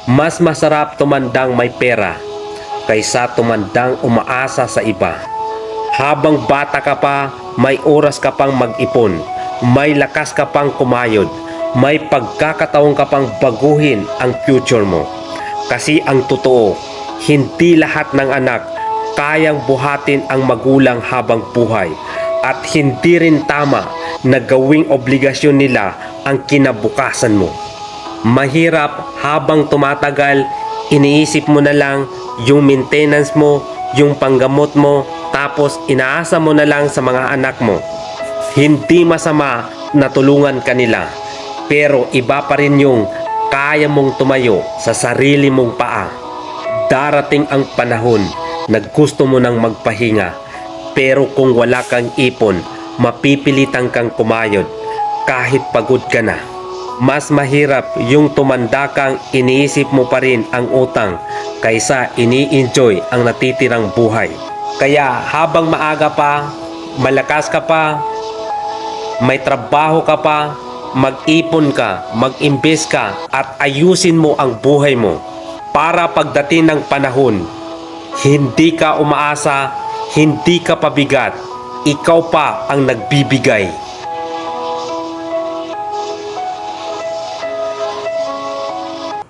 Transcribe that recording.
Mas masarap tumandang may pera kaysa tumandang umaasa sa iba. Habang bata ka pa, may oras ka pang mag-ipon, may lakas ka pang kumayod, may pagkakataon ka pang baguhin ang future mo. Kasi ang totoo, hindi lahat ng anak kayang buhatin ang magulang habang buhay, at hindi rin tama na gawing obligasyon nila ang kinabukasan mo. Mahirap habang tumatagal, iniisip mo na lang yung maintenance mo, yung panggamot mo, tapos inaasa mo na lang sa mga anak mo. Hindi masama na tulungan kanila, pero iba pa rin yung kaya mong tumayo sa sarili mong paa. Darating ang panahon na gusto mo nang magpahinga, pero kung wala kang ipon, mapipilitan kang kumayod kahit pagod ka na. Mas mahirap yung tumanda kang iniisip mo pa rin ang utang kaysa ini-enjoy ang natitirang buhay. Kaya habang maaga pa, malakas ka pa, may trabaho ka pa, mag-ipon ka, mag-invest ka at ayusin mo ang buhay mo para pagdating ng panahon, hindi ka umaasa, hindi ka pabigat, ikaw pa ang nagbibigay.